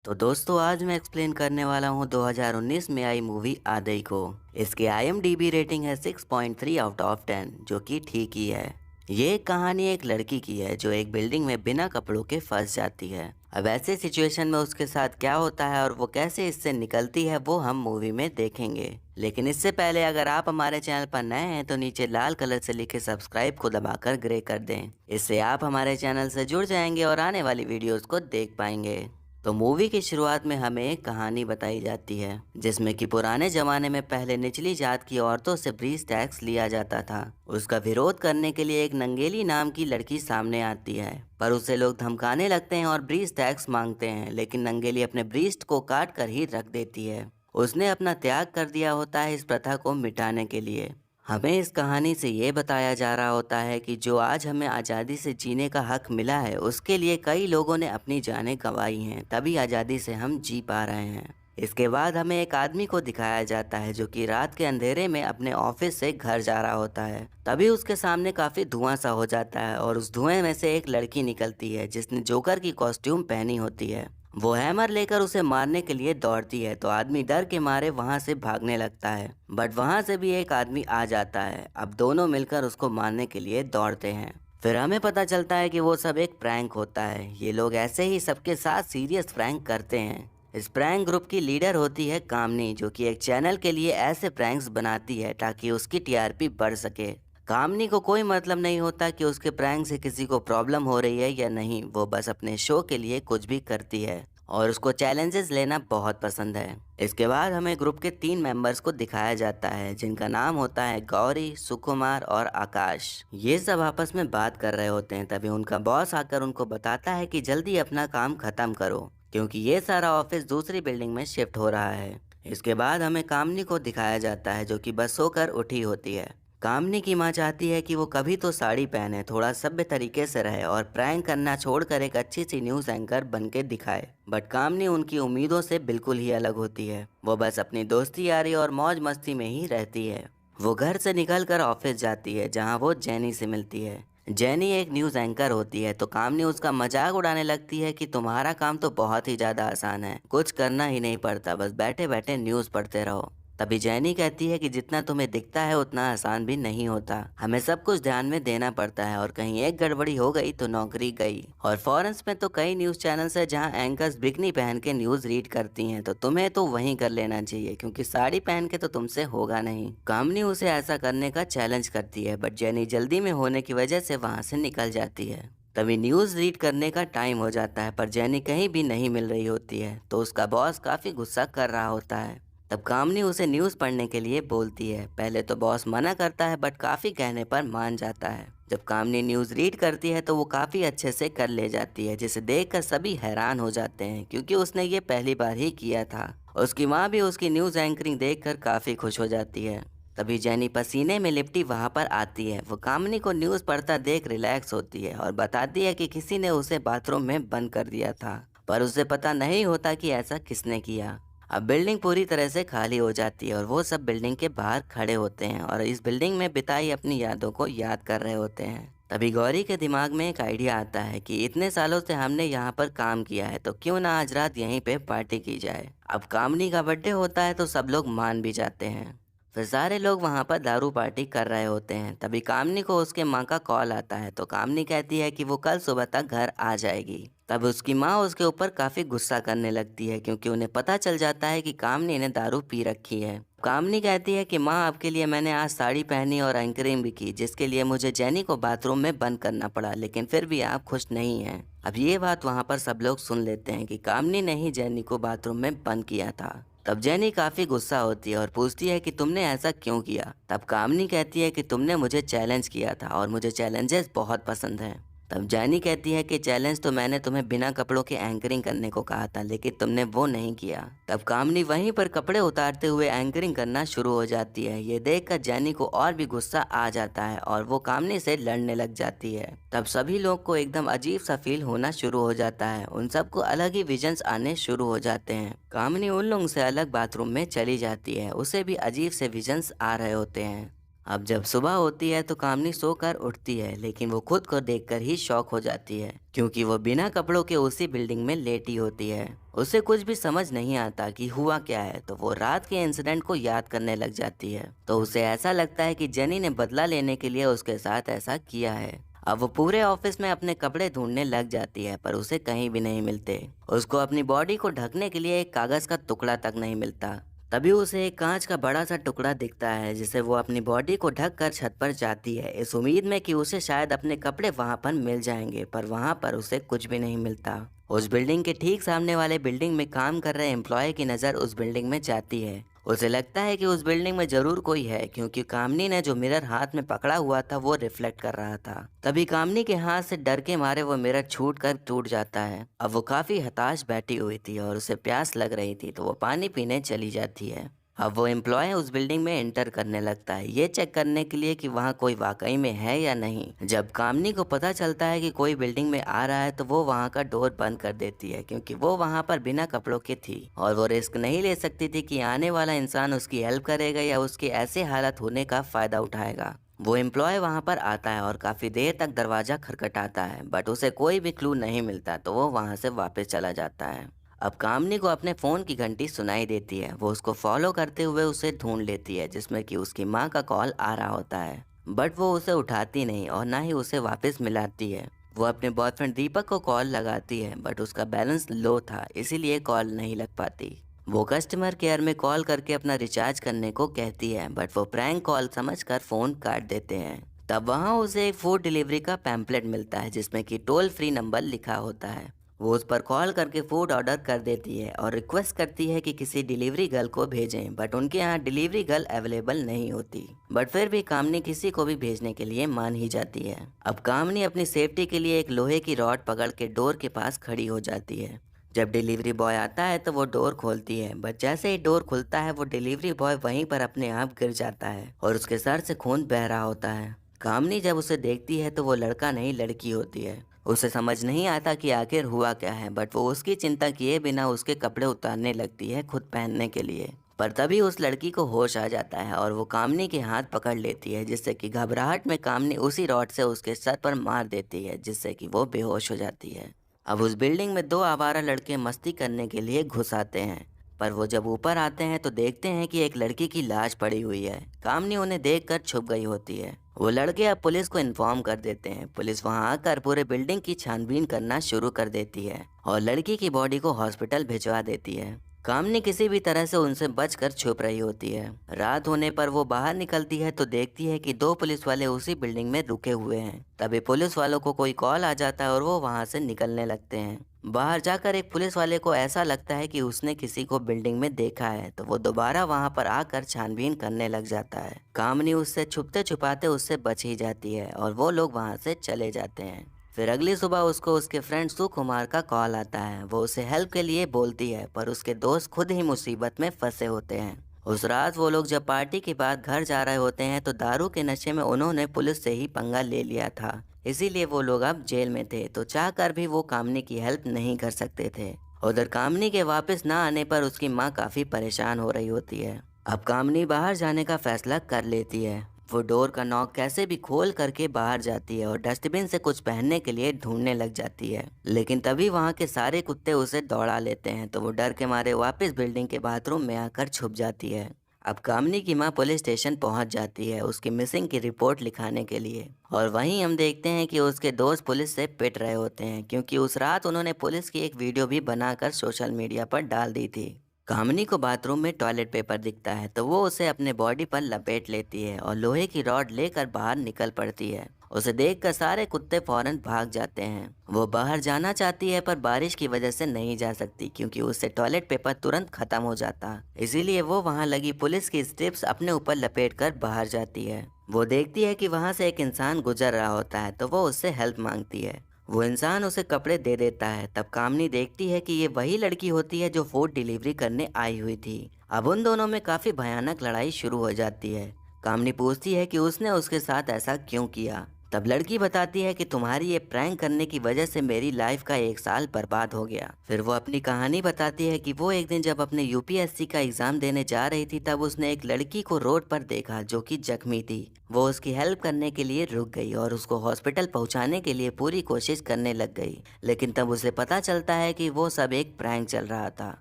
तो दोस्तों आज मैं एक्सप्लेन करने वाला हूँ 2019 में आई मूवी आदई को। इसकी IMDb रेटिंग है 6.3 आउट ऑफ 10 जो कि ठीक ही है। ये कहानी एक लड़की की है जो एक बिल्डिंग में बिना कपड़ों के फंस जाती है। अब ऐसे सिचुएशन में उसके साथ क्या होता है और वो कैसे इससे निकलती है वो हम मूवी में देखेंगे। लेकिन इससे पहले अगर आप हमारे चैनल पर नए हैं तो नीचे लाल कलर से लिखे सब्सक्राइब को दबाकर ग्रे कर दें। इससे आप हमारे चैनल से जुड़ जाएंगे और आने वाली वीडियोस को देख पाएंगे। तो मूवी की शुरुआत में हमें एक कहानी बताई जाती है जिसमें कि पुराने जमाने में पहले निचली जात की औरतों से ब्रीज टैक्स लिया जाता था। उसका विरोध करने के लिए एक नंगेली नाम की लड़की सामने आती है, पर उसे लोग धमकाने लगते हैं और ब्रीज टैक्स मांगते हैं, लेकिन नंगेली अपने ब्रीस्ट को काट कर ही रख देती है। उसने अपना त्याग कर दिया होता है इस प्रथा को मिटाने के लिए। हमें इस कहानी से ये बताया जा रहा होता है कि जो आज हमें आज़ादी से जीने का हक मिला है उसके लिए कई लोगों ने अपनी जानें गंवाई हैं, तभी आज़ादी से हम जी पा रहे हैं। इसके बाद हमें एक आदमी को दिखाया जाता है जो कि रात के अंधेरे में अपने ऑफिस से घर जा रहा होता है। तभी उसके सामने काफ़ी धुआं सा हो जाता है और उस धुएं में से एक लड़की निकलती है जिसने जोकर की कॉस्ट्यूम पहनी होती है। वो हैमर लेकर उसे मारने के लिए दौड़ती है तो आदमी डर के मारे वहां से भागने लगता है, बट वहां से भी एक आदमी आ जाता है। अब दोनों मिलकर उसको मारने के लिए दौड़ते हैं। फिर हमें पता चलता है कि वो सब एक प्रैंक होता है। ये लोग ऐसे ही सबके साथ सीरियस प्रैंक करते हैं। इस प्रैंक ग्रुप की लीडर होती है कामनी, जो कि एक चैनल के लिए ऐसे प्रैंक्स बनाती है ताकि उसकी TRP बढ़ सके। कामनी को कोई मतलब नहीं होता कि उसके प्रैंक से किसी को प्रॉब्लम हो रही है या नहीं, वो बस अपने शो के लिए कुछ भी करती है और उसको चैलेंजेस लेना बहुत पसंद है। इसके बाद हमें ग्रुप के 3 मेंबर्स को दिखाया जाता है जिनका नाम होता है गौरी, सुकुमार और आकाश। ये सब आपस में बात कर रहे होते हैं, तभी उनका बॉस आकर उनको बताता है कि जल्दी अपना काम खत्म करो क्योंकि ये सारा ऑफिस दूसरी बिल्डिंग में शिफ्ट हो रहा है। इसके बाद हमें कामनी को दिखाया जाता है जो कि बस सोकर उठी होती है। कामनी की माँ चाहती है कि वो कभी तो साड़ी पहने, थोड़ा सभ्य तरीके से रहे और प्रैंक करना छोड़कर एक अच्छी सी न्यूज़ एंकर बन के दिखाए। बट कामनी उनकी उम्मीदों से बिल्कुल ही अलग होती है। वो बस अपनी दोस्ती यारी और मौज मस्ती में ही रहती है। वो घर से निकलकर ऑफिस जाती है जहाँ वो जेनी से मिलती है। जेनी एक न्यूज़ एंकर होती है तो कामनी उसका मजाक उड़ाने लगती है कि तुम्हारा काम तो बहुत ही ज़्यादा आसान है, कुछ करना ही नहीं पड़ता, बस बैठे बैठे न्यूज़ पढ़ते रहो। तभी जैनी कहती है कि जितना तुम्हें दिखता है उतना आसान भी नहीं होता, हमें सब कुछ ध्यान में देना पड़ता है और कहीं एक गड़बड़ी हो गई तो नौकरी गई। और फॉरेन्स में तो कई न्यूज़ चैनल्स है जहां एंकर्स बिकनी पहन के न्यूज़ रीड करती हैं, तो तुम्हें तो वहीं कर लेना चाहिए क्योंकि साड़ी पहन के तो तुमसे होगा नहीं। कामनी उसे ऐसा करने का चैलेंज करती है, बट जैनी जल्दी में होने की वजह से वहाँ से निकल जाती है। तभी न्यूज़ रीड करने का टाइम हो जाता है पर जैनी कहीं भी नहीं मिल रही होती है तो उसका बॉस काफ़ी गुस्सा कर रहा होता है। तब कामनी उसे न्यूज़ पढ़ने के लिए बोलती है। पहले तो बॉस मना करता है बट काफ़ी कहने पर मान जाता है। जब कामनी न्यूज़ रीड करती है तो वो काफ़ी अच्छे से कर ले जाती है, जिसे देखकर सभी हैरान हो जाते हैं क्योंकि उसने ये पहली बार ही किया था। उसकी माँ भी उसकी न्यूज़ एंकरिंग देखकर काफ़ी खुश हो जाती है। तभी जैनी पसीने में लिपटी वहाँ पर आती है। वो कामनी को न्यूज़ पढ़ता देख रिलैक्स होती है और बताती है कि किसी ने उसे बाथरूम में बंद कर दिया था, पर उसे पता नहीं होता कि ऐसा किसने किया। अब बिल्डिंग पूरी तरह से खाली हो जाती है और वो सब बिल्डिंग के बाहर खड़े होते हैं और इस बिल्डिंग में बिताई अपनी यादों को याद कर रहे होते हैं। तभी गौरी के दिमाग में एक आइडिया आता है कि इतने सालों से हमने यहाँ पर काम किया है तो क्यों ना आज रात यहीं पे पार्टी की जाए। अब कामनी का बर्थडे होता है तो सब लोग मान भी जाते हैं। फिर सारे लोग वहाँ पर दारू पार्टी कर रहे होते हैं। तभी कामनी को उसके माँ का कॉल आता है तो कामनी कहती है कि वो कल सुबह तक घर आ जाएगी। तब उसकी माँ उसके ऊपर काफ़ी गुस्सा करने लगती है क्योंकि उन्हें पता चल जाता है कि कामनी ने दारू पी रखी है। कामनी कहती है कि माँ, आपके लिए मैंने आज साड़ी पहनी और एंकरिंग भी की, जिसके लिए मुझे जैनी को बाथरूम में बंद करना पड़ा, लेकिन फिर भी आप खुश नहीं हैं। अब ये बात वहाँ पर सब लोग सुन लेते हैं कि कामनी ने ही जैनी को बाथरूम में बंद किया था। तब जैनी काफ़ी गुस्सा होती है और पूछती है कि तुमने ऐसा क्यों किया। तब कामनी कहती है कि तुमने मुझे चैलेंज किया था और मुझे चैलेंजेस बहुत पसंद हैं। तब जैनी कहती है कि चैलेंज तो मैंने तुम्हें बिना कपड़ों के एंकरिंग करने को कहा था, लेकिन तुमने वो नहीं किया। तब कामनी वहीं पर कपड़े उतारते हुए एंकरिंग करना शुरू हो जाती है। ये देखकर जैनी को और भी गुस्सा आ जाता है और वो कामनी से लड़ने लग जाती है। तब सभी लोग को एकदम अजीब सा फील होना शुरू हो जाता है। उन सबको अलग ही विजन्स आने शुरू हो जाते हैं। कामनी उन लोगों से अलग बाथरूम में चली जाती है, उसे भी अजीब से विजन्स आ रहे होते हैं। अब जब सुबह होती है तो कामनी सोकर उठती है, लेकिन वो खुद को देखकर ही शॉक हो जाती है क्योंकि वो बिना कपड़ों के उसी बिल्डिंग में लेटी होती है। उसे कुछ भी समझ नहीं आता कि हुआ क्या है, तो वो रात के इंसिडेंट को याद करने लग जाती है। तो उसे ऐसा लगता है कि जेनी ने बदला लेने के लिए उसके साथ ऐसा किया है। अब वो पूरे ऑफिस में अपने कपड़े ढूंढने लग जाती है, पर उसे कहीं भी नहीं मिलते। उसको अपनी बॉडी को ढकने के लिए एक कागज का टुकड़ा तक नहीं मिलता। तभी उसे एक कांच का बड़ा सा टुकड़ा दिखता है, जिसे वो अपनी बॉडी को ढक कर छत पर जाती है, इस उम्मीद में कि उसे शायद अपने कपड़े वहां पर मिल जाएंगे। पर वहां पर उसे कुछ भी नहीं मिलता। उस बिल्डिंग के ठीक सामने वाले बिल्डिंग में काम कर रहे एम्प्लॉय की नज़र उस बिल्डिंग में जाती है। उसे लगता है कि उस बिल्डिंग में जरूर कोई है, क्योंकि कामनी ने जो मिरर हाथ में पकड़ा हुआ था वो रिफ्लेक्ट कर रहा था। तभी कामनी के हाथ से डर के मारे वो मिरर छूट कर टूट जाता है। अब वो काफी हताश बैठी हुई थी और उसे प्यास लग रही थी, तो वो पानी पीने चली जाती है। अब वो एम्प्लॉय उस बिल्डिंग में एंटर करने लगता है, ये चेक करने के लिए कि वहाँ कोई वाकई में है या नहीं। जब कामनी को पता चलता है कि कोई बिल्डिंग में आ रहा है, तो वो वहाँ का डोर बंद कर देती है, क्योंकि वो वहाँ पर बिना कपड़ों की थी और वो रिस्क नहीं ले सकती थी कि आने वाला इंसान उसकी हेल्प करेगा या उसके ऐसे हालत होने का फायदा उठाएगा। वो एम्प्लॉय वहाँ पर आता है और काफी देर तक दरवाजा खटखटाता है, बट उसे कोई भी क्लू नहीं मिलता, तो वो वहाँ से वापस चला जाता है। अब कामनी को अपने फ़ोन की घंटी सुनाई देती है। वो उसको फॉलो करते हुए उसे ढूंढ लेती है, जिसमें कि उसकी माँ का कॉल आ रहा होता है, बट वो उसे उठाती नहीं और ना ही उसे वापस मिलाती है। वो अपने बॉयफ्रेंड दीपक को कॉल लगाती है, बट उसका बैलेंस लो था, इसीलिए कॉल नहीं लग पाती। वो कस्टमर केयर में कॉल करके अपना रिचार्ज करने को कहती है, बट वो प्रैंक कॉल समझकर फ़ोन काट देते हैं। तब वहाँ उसे एक फूड डिलीवरी का पैम्पलेट मिलता है, जिसमें कि टोल फ्री नंबर लिखा होता है। वो उस पर कॉल करके फूड ऑर्डर कर देती है और रिक्वेस्ट करती है कि किसी डिलीवरी गर्ल को भेजें, बट उनके यहाँ डिलीवरी गर्ल अवेलेबल नहीं होती। बट फिर भी कामनी किसी को भी भेजने के लिए मान ही जाती है। अब कामनी अपनी सेफ्टी के लिए एक लोहे की रॉड पकड़ के डोर के पास खड़ी हो जाती है। जब डिलीवरी बॉय आता है तो वो डोर खोलती है, बट जैसे ही डोर खुलता है वो डिलीवरी बॉय वहीं पर अपने आप गिर जाता है और उसके सर से खून बह रहा होता है। कामनी जब उसे देखती है तो वो लड़का नहीं लड़की होती है। उसे समझ नहीं आता कि आखिर हुआ क्या है, बट वो उसकी चिंता किए बिना उसके कपड़े उतारने लगती है खुद पहनने के लिए। पर तभी उस लड़की को होश आ जाता है और वो कामनी के हाथ पकड़ लेती है, जिससे कि घबराहट में कामनी उसी रॉड से उसके सर पर मार देती है, जिससे कि वो बेहोश हो जाती है। अब उस बिल्डिंग में दो आवारा लड़के मस्ती करने के लिए घुस आते हैं, पर वो जब ऊपर आते हैं तो देखते हैं कि एक लड़की की लाश पड़ी हुई है। कामनी उन्हें देखकर छुप गई होती है। वो लड़के अब पुलिस को इन्फॉर्म कर देते हैं। पुलिस वहां आकर पूरे बिल्डिंग की छानबीन करना शुरू कर देती है और लड़की की बॉडी को हॉस्पिटल भिजवा देती है। कामनी किसी भी तरह से उनसे बचकर छुप रही होती है। रात होने पर वो बाहर निकलती है तो देखती है कि दो पुलिस वाले उसी बिल्डिंग में रुके हुए हैं। तभी पुलिस वालों को कोई कॉल आ जाता है और वो वहां से निकलने लगते हैं। बाहर जाकर एक पुलिस वाले को ऐसा लगता है कि उसने किसी को बिल्डिंग में देखा है, तो वो दोबारा वहां पर आकर छानबीन करने लग जाता है। कामनी उससे छुपते छुपाते उससे बच ही जाती है और वो लोग वहां से चले जाते हैं। फिर अगली सुबह उसको उसके फ्रेंड सुकुमार का कॉल आता है। वो उसे हेल्प के लिए बोलती है, पर उसके दोस्त खुद ही मुसीबत में फंसे होते हैं। उस रात वो लोग जब पार्टी के बाद घर जा रहे होते हैं तो दारू के नशे में उन्होंने पुलिस से ही पंगा ले लिया था, इसीलिए वो लोग अब जेल में थे, तो चाहकर भी वो कामनी की हेल्प नहीं कर सकते थे। उधर कामनी के वापस ना आने पर उसकी माँ काफी परेशान हो रही होती है। अब कामनी बाहर जाने का फैसला कर लेती है। वो डोर का नॉक कैसे भी खोल करके बाहर जाती है और डस्टबिन से कुछ पहनने के लिए ढूंढने लग जाती है, लेकिन तभी वहाँ के सारे कुत्ते उसे दौड़ा लेते हैं, तो वो डर के मारे वापस बिल्डिंग के बाथरूम में आकर छुप जाती है। अब कामनी की माँ पुलिस स्टेशन पहुंच जाती है उसकी मिसिंग की रिपोर्ट लिखाने के लिए, और वहीं हम देखते हैं कि उसके दोस्त पुलिस से पिट रहे होते हैं, क्योंकि उस रात उन्होंने पुलिस की एक वीडियो भी बनाकर सोशल मीडिया पर डाल दी थी। कामनी को बाथरूम में टॉयलेट पेपर दिखता है, तो वो उसे अपने बॉडी पर लपेट लेती है और लोहे की रॉड लेकर बाहर निकल पड़ती है। उसे देखकर सारे कुत्ते फौरन भाग जाते हैं। वो बाहर जाना चाहती है पर बारिश की वजह से नहीं जा सकती, क्योंकि उससे टॉयलेट पेपर तुरंत खत्म हो जाता। इसीलिए वो वहां लगी पुलिस की स्ट्रिप्स अपने ऊपर लपेट कर बाहर जाती है। वो देखती है कि वहां से एक इंसान गुजर रहा होता है, तो वो उससे हेल्प मांगती है। वो इंसान उसे कपड़े दे देता है। तब कामनी देखती है कि ये वही लड़की होती है जो फूड डिलीवरी करने आई हुई थी। अब उन दोनों में काफी भयानक लड़ाई शुरू हो जाती है। कामनी पूछती है कि उसने उसके साथ ऐसा क्यों किया, तब लड़की बताती है कि तुम्हारी ये प्रैंक करने की वजह से मेरी लाइफ का 1 साल बर्बाद हो गया। फिर वो अपनी कहानी बताती है कि वो एक दिन जब अपने यूपीएससी का एग्जाम देने जा रही थी तब उसने एक लड़की को रोड पर देखा जो कि जख्मी थी। वो उसकी हेल्प करने के लिए रुक गई और उसको हॉस्पिटल पहुंचाने के लिए पूरी कोशिश करने लग गई, लेकिन तब उसे पता चलता है कि वो सब एक प्रैंक चल रहा था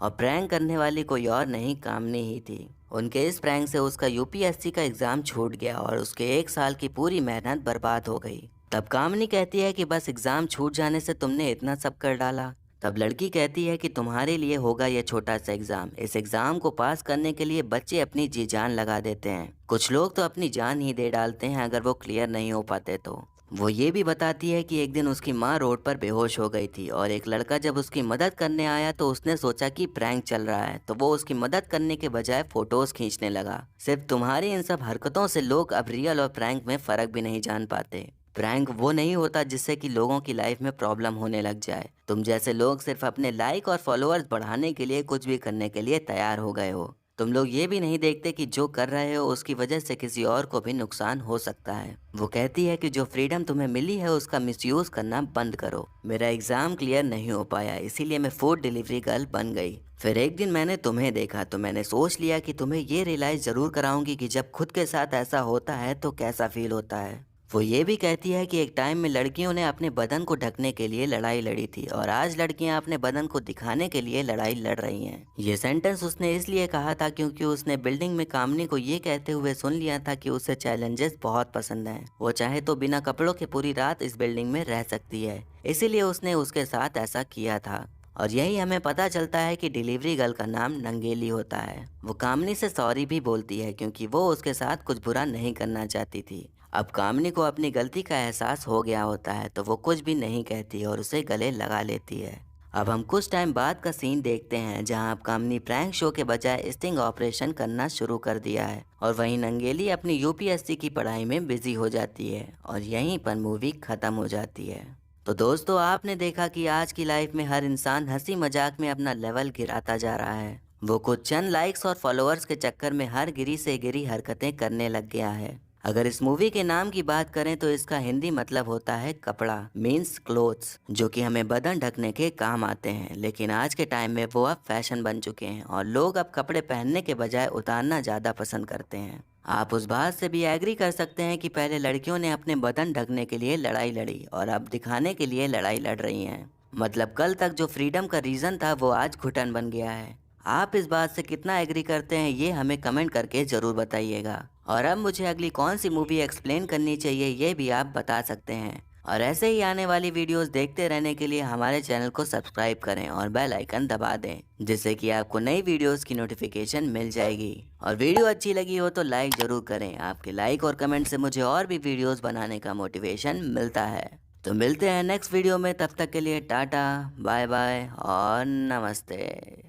और प्रैंक करने वाली कोई और नहीं, कामनी ही थी। उनके इस प्रैंक से उसका यूपीएससी का एग्जाम छूट गया और उसके 1 साल की पूरी मेहनत बर्बाद हो गई। तब कामनी कहती है कि बस एग्जाम छूट जाने से तुमने इतना सब कर डाला। तब लड़की कहती है कि तुम्हारे लिए होगा ये छोटा सा एग्जाम। इस एग्जाम को पास करने के लिए बच्चे अपनी जी जान लगा देते हैं, कुछ लोग तो अपनी जान ही दे डालते हैं अगर वो क्लियर नहीं हो पाते तो। वो ये भी बताती है कि एक दिन उसकी माँ रोड पर बेहोश हो गई थी और एक लड़का जब उसकी मदद करने आया तो उसने सोचा कि प्रैंक चल रहा है, तो वो उसकी मदद करने के बजाय फोटोज खींचने लगा। सिर्फ तुम्हारी इन सब हरकतों से लोग अब रियल और प्रैंक में फर्क भी नहीं जान पाते। प्रैंक वो नहीं होता जिससे कि लोगों की लाइफ में प्रॉब्लम होने लग जाए। तुम जैसे लोग सिर्फ अपने लाइक और फॉलोअर्स बढ़ाने के लिए कुछ भी करने के लिए तैयार हो गए हो। तुम लोग ये भी नहीं देखते कि जो कर रहे हो उसकी वजह से किसी और को भी नुकसान हो सकता है। वो कहती है कि जो फ्रीडम तुम्हें मिली है उसका मिसयूज करना बंद करो। मेरा एग्जाम क्लियर नहीं हो पाया इसीलिए मैं फूड डिलीवरी गर्ल बन गई। फिर एक दिन मैंने तुम्हें देखा तो मैंने सोच लिया कि तुम्हें ये रियलाइज जरूर कराऊंगी कि जब खुद के साथ ऐसा होता है तो कैसा फील होता है। वो ये भी कहती है कि एक टाइम में लड़कियों ने अपने बदन को ढकने के लिए लड़ाई लड़ी थी और आज लड़कियां अपने बदन को दिखाने के लिए लड़ाई लड़ रही हैं। ये सेंटेंस उसने इसलिए कहा था क्योंकि उसने बिल्डिंग में कामनी को ये कहते हुए सुन लिया था कि उसे चैलेंजेस बहुत पसंद हैं। वो चाहे तो बिना कपड़ों के पूरी रात इस बिल्डिंग में रह सकती है, इसीलिए उसने उसके साथ ऐसा किया था। और यही हमें पता चलता है कि डिलीवरी गर्ल का नाम नंगेली होता है। वो कामनी से सॉरी भी बोलती है क्योंकि वो उसके साथ कुछ बुरा नहीं करना चाहती थी। अब कामनी को अपनी गलती का एहसास हो गया होता है तो वो कुछ भी नहीं कहती और उसे गले लगा लेती है। अब हम कुछ टाइम बाद का सीन देखते हैं जहां अब कामनी प्रैंक शो के बजाय स्टिंग ऑपरेशन करना शुरू कर दिया है और वहीं नंगेली अपनी यूपीएससी की पढ़ाई में बिजी हो जाती है और यहीं पर मूवी खत्म हो जाती है। तो दोस्तों, आपने देखा कि आज की लाइफ में हर इंसान हंसी मजाक में अपना लेवल गिराता जा रहा है। वो कुछ चंद लाइक्स और फॉलोअर्स के चक्कर में हर गिरी से गिरी हरकतें करने लग गया है। अगर इस मूवी के नाम की बात करें तो इसका हिंदी मतलब होता है कपड़ा, मीन्स क्लोथ्स, जो कि हमें बदन ढकने के काम आते हैं। लेकिन आज के टाइम में वो अब फैशन बन चुके हैं और लोग अब कपड़े पहनने के बजाय उतारना ज़्यादा पसंद करते हैं। आप उस बात से भी एग्री कर सकते हैं कि पहले लड़कियों ने अपने बदन ढकने के लिए लड़ाई लड़ी और अब दिखाने के लिए लड़ाई लड़ रही हैं। मतलब कल तक जो फ्रीडम का रीज़न था वो आज घुटन बन गया है। आप इस बात से कितना एग्री करते हैं ये हमें कमेंट करके ज़रूर बताइएगा। और अब मुझे अगली कौन सी मूवी एक्सप्लेन करनी चाहिए ये भी आप बता सकते हैं। और ऐसे ही आने वाली वीडियोस देखते रहने के लिए हमारे चैनल को सब्सक्राइब करें और बेल आइकन दबा दें, जिससे कि आपको नई वीडियोस की नोटिफिकेशन मिल जाएगी। और वीडियो अच्छी लगी हो तो लाइक ज़रूर करें। आपके लाइक और कमेंट से मुझे और भी वीडियोस बनाने का मोटिवेशन मिलता है। तो मिलते हैं नेक्स्ट वीडियो में, तब तक के लिए टाटा, बाय बाय और नमस्ते।